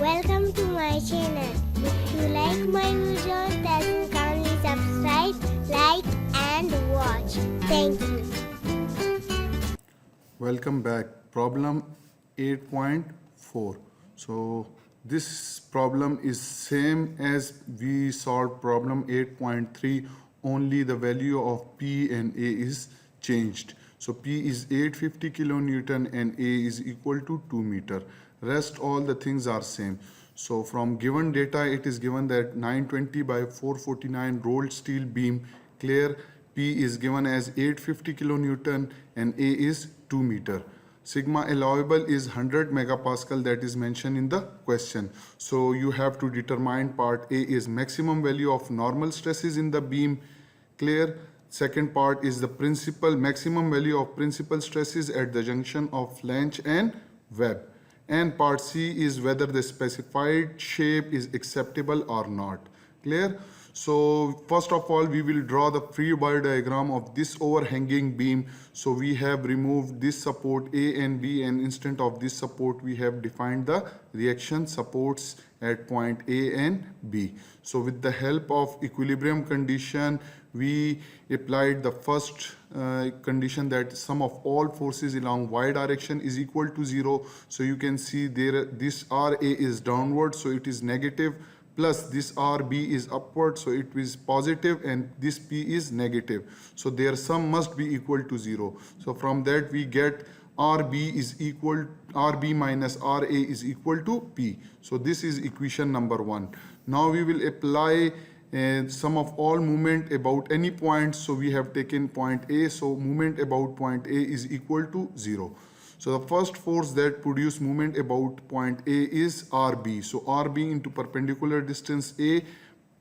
Welcome to my channel. If you like my videos, then kindly subscribe, like and watch. Thank you. Welcome back. Problem 8.4. So this problem is same as we solved problem 8.3, only the value of P and A is changed. So P is 850 kilonewton and A is equal to 2 meter. Rest all the things are same. So from given data, it is given that 920 by 449 rolled steel beam clear P is given as 850 kilonewton and A is 2 meter. Sigma allowable is 100 megapascal, that is mentioned in the question. So you have to determine part A is maximum value of normal stresses in the beam clear. Second part is the maximum value of principal stresses at the junction of flange and web. And part C is whether the specified shape is acceptable or not. Clear? So first of all, we will draw the free body diagram of this overhanging beam. So we have removed this support A and B, and instead of this support we have defined the reaction supports at point A and B. So with the help of equilibrium condition, we applied the first condition that sum of all forces along y direction is equal to 0. So you can see there this RA is downward, so it is negative, plus this RB is upward, so it is positive, and this P is negative. So their sum must be equal to 0. So from that we get RB minus RA is equal to P. So this is equation number 1. Now we will apply sum of all movement about any point. So we have taken point A, so movement about point A is equal to 0. So the first force that produce movement about point A is RB. So RB into perpendicular distance A,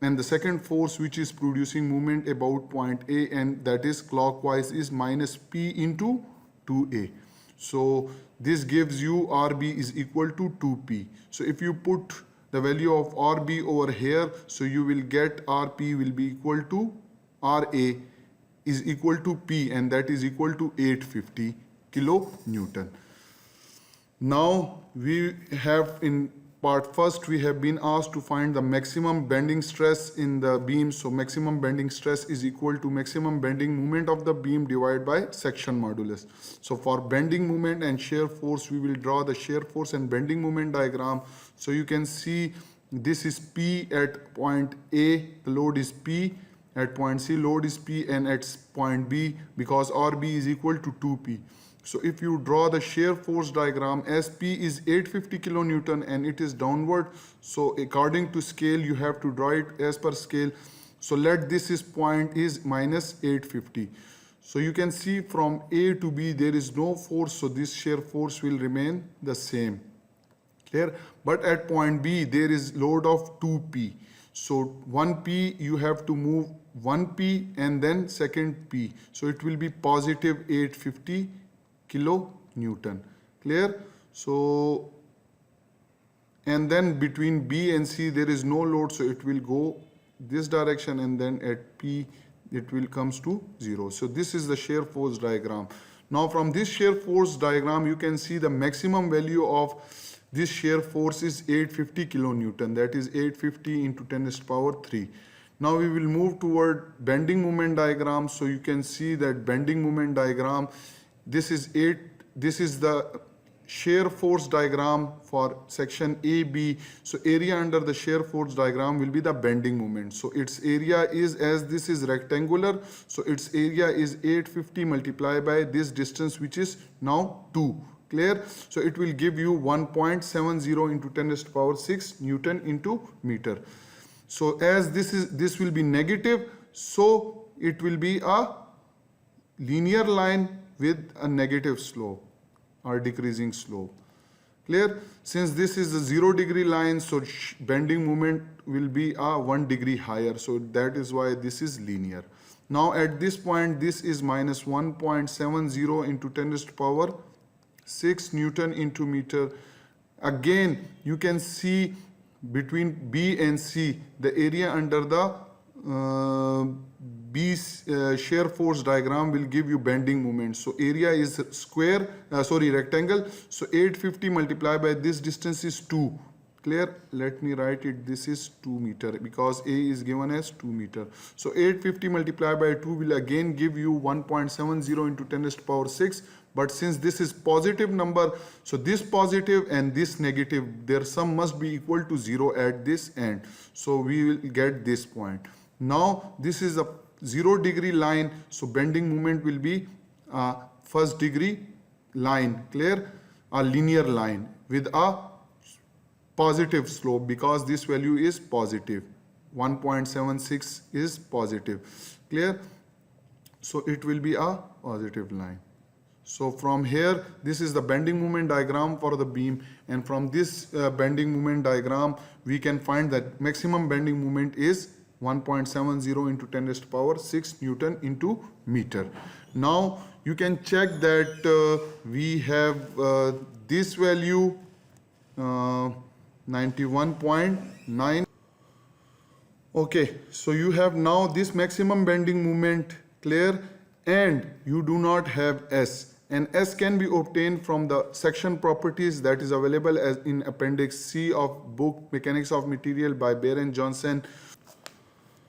and the second force which is producing movement about point A, and that is clockwise, is minus P into 2A. So this gives you RB is equal to 2P. So if you put the value of RB over here, so you will get RP will be equal to RA is equal to P, and that is equal to 850 kilonewton. Now we have in part first, we have been asked to find the maximum bending stress in the beam. So maximum bending stress is equal to maximum bending moment of the beam divided by section modulus. So for bending moment and shear force, we will draw the shear force and bending moment diagram. So you can see this is P at point A, the load is P. At point C, load is P, and at point B, because RB is equal to 2P. So if you draw the shear force diagram, as P is 850 kilonewton and it is downward, so according to scale you have to draw it as per scale. So let this is point is minus 850. So you can see from A to B there is no force, so this shear force will remain the same. Clear? But at point B there is load of 2P. So 1P you have to move 1P and then second P. So it will be positive 850 kilonewton. Clear? So and then between B and C there is no load, so it will go this direction, and then at P it will comes to 0. So this is the shear force diagram. Now from this shear force diagram you can see the maximum value of this shear force is 850 kilonewton, that is 850 into 10 to the power 3. Now we will move toward bending moment diagram. So you can see that bending moment diagram, this is the shear force diagram for section AB. So area under the shear force diagram will be the bending moment. So its area is, as this is rectangular, so its area is 850 multiplied by this distance, which is now 2. Clear? So it will give you 1.70 into 10 to the power 6 Newton into meter. So as this will be negative, so it will be a linear line with a negative slope or decreasing slope. Clear? Since this is a 0 degree line, so bending moment will be a 1 degree higher. So that is why this is linear. Now at this point, this is minus 1.70 into 10 to the power 6 Newton into meter. Again, you can see between B and C, the area under the B's shear force diagram will give you bending moment. So area is rectangle. So 850 multiplied by this distance is 2. Clear? Let me write it. This is 2 meter because A is given as 2 meter. So 850 multiplied by 2 will again give you 1.70 into 10 raised to power 6. But since this is positive number, so this positive and this negative, their sum must be equal to 0 at this end. So we will get this point. Now this is a 0 degree line. So bending moment will be first degree line. Clear? A linear line with a positive slope because this value is positive. 1.76 is positive. Clear? So it will be a positive line. So from here, this is the bending moment diagram for the beam, and from this bending moment diagram we can find that maximum bending moment is 1.70 into 10 raised to power 6 Newton into meter. Now you can check that we have this value 91.9. Okay, so you have now this maximum bending moment. Clear? And you do not have S, and S can be obtained from the section properties that is available as in appendix C of book Mechanics of Material by Baer and Johnston.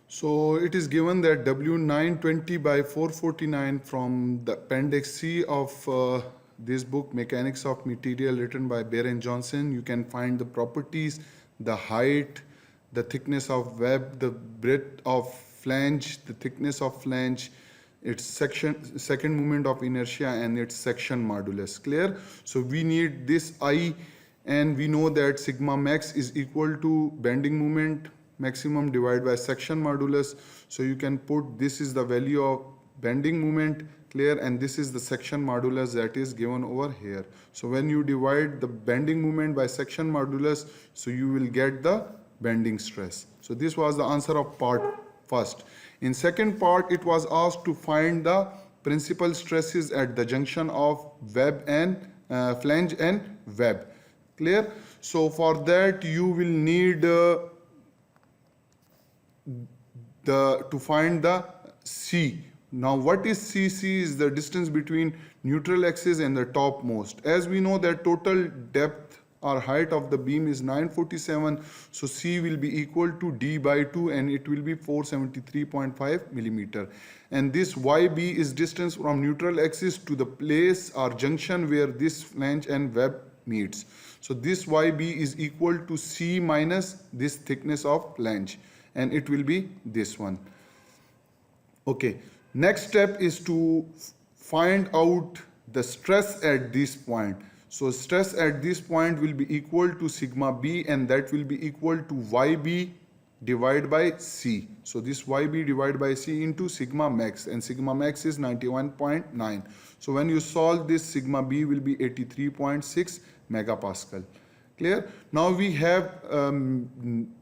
So it is given that W920 by 449 from the appendix C of this book Mechanics of Material written by Baer and Johnston. You can find the properties, the height, the thickness of web, the breadth of flange, the thickness of flange, its second moment of inertia, and its section modulus. Clear? So we need this I, and we know that sigma max is equal to bending moment maximum divided by section modulus. So you can put this is the value of bending moment. Clear? And this is the section modulus that is given over here. So when you divide the bending moment by section modulus, so you will get the bending stress. So this was the answer of part first. In second part, it was asked to find the principal stresses at the junction of web and flange and web. Clear? So for that you will need to find the C. Now what is C? C is the distance between neutral axis and the topmost. As we know that total depth or height of the beam is 947, so C will be equal to D by 2 and it will be 473.5 millimeter. And this YB is distance from neutral axis to the place or junction where this flange and web meets. So this YB is equal to C minus this thickness of flange, and it will be this one. Okay, next step is to find out the stress at this point. So stress at this point will be equal to sigma B, and that will be equal to YB divided by C. So this YB divided by C into sigma max, and sigma max is 91.9. So when you solve this, sigma B will be 83.6 megapascal. Clear? Now we have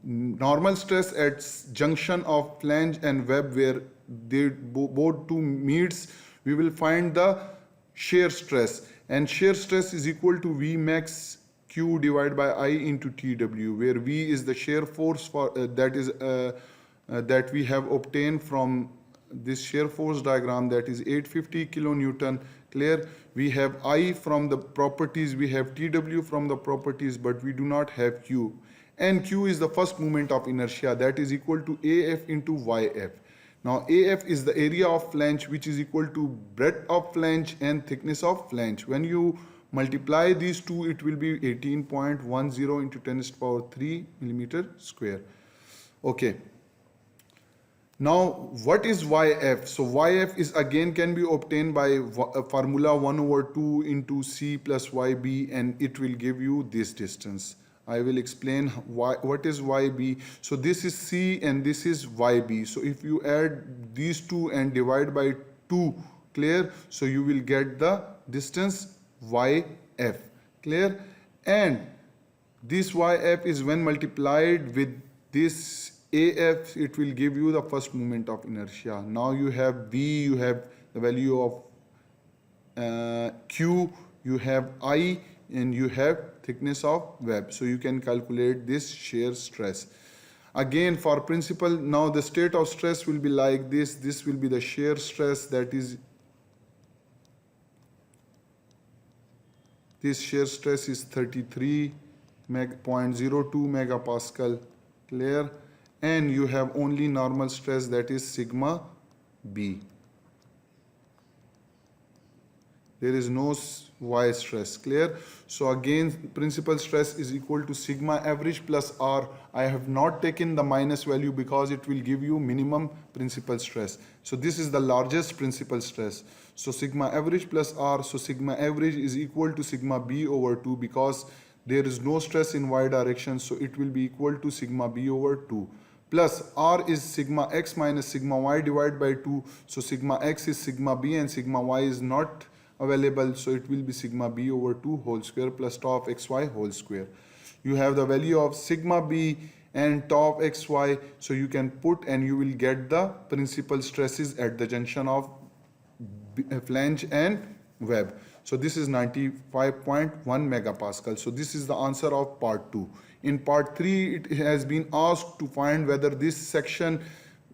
normal stress at junction of flange and web where they both two meets. We will find the shear stress, and shear stress is equal to V max Q divided by I into TW, where V is the shear force for that we have obtained from this shear force diagram, that is 850 kilonewton. Clear? We have I from the properties, we have TW from the properties, but we do not have Q. And Q is the first moment of inertia, that is equal to AF into YF. Now AF is the area of flange, which is equal to breadth of flange and thickness of flange. When you multiply these two, it will be 18.10 into 10 to the power 3 millimeter square. Okay. Now what is YF? So YF is again can be obtained by formula 1 over 2 into C plus YB, and it will give you this distance. I will explain what is YB. So this is C and this is YB. So if you add these two and divide by 2, clear? So you will get the distance YF. Clear? And this YF is when multiplied with this AF, it will give you the first moment of inertia. Now you have V, you have the value of Q, you have I, and you have thickness of web. So you can calculate this shear stress. Again, for principle, now the state of stress will be like this. This will be the shear stress, that is, this shear stress is 33 0.02 megapascal, clear, and you have only normal stress, that is sigma B. There is no Y stress, clear. So again, principal stress is equal to sigma average plus R. I have not taken the minus value because it will give you minimum principal stress. So this is the largest principal stress. So sigma average plus R, so sigma average is equal to sigma B over 2 because there is no stress in Y direction, so it will be equal to sigma B over 2. Plus R is sigma X minus sigma Y divided by 2. So sigma X is sigma B and sigma Y is not available, so it will be sigma B over 2 whole square plus tau of xy whole square. You have the value of sigma B and tau of xy, so you can put and you will get the principal stresses at the junction of flange and web. So this is 95.1 megapascal. So this is the answer of part 2. In part 3, it has been asked to find whether this section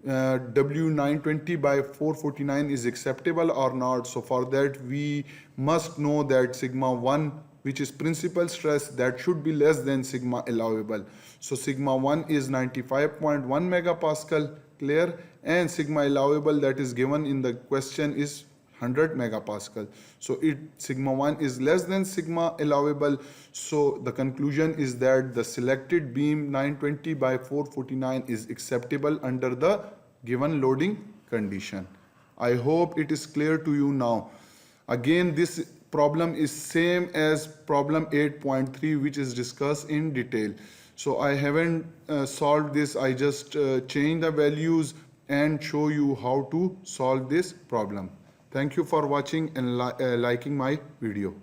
W920 by 449 is acceptable or not. So for that we must know that sigma 1, which is principal stress, that should be less than sigma allowable. So sigma 1 is 95.1 megapascal, clear, and sigma allowable that is given in the question is 100 megapascal. So sigma 1 is less than sigma allowable. So the conclusion is that the selected beam 920 by 449 is acceptable under the given loading condition. I hope it is clear to you now. Again, this problem is same as problem 8.3, which is discussed in detail. So I haven't solved this. I just change the values and show you how to solve this problem. Thank you for watching and liking my video.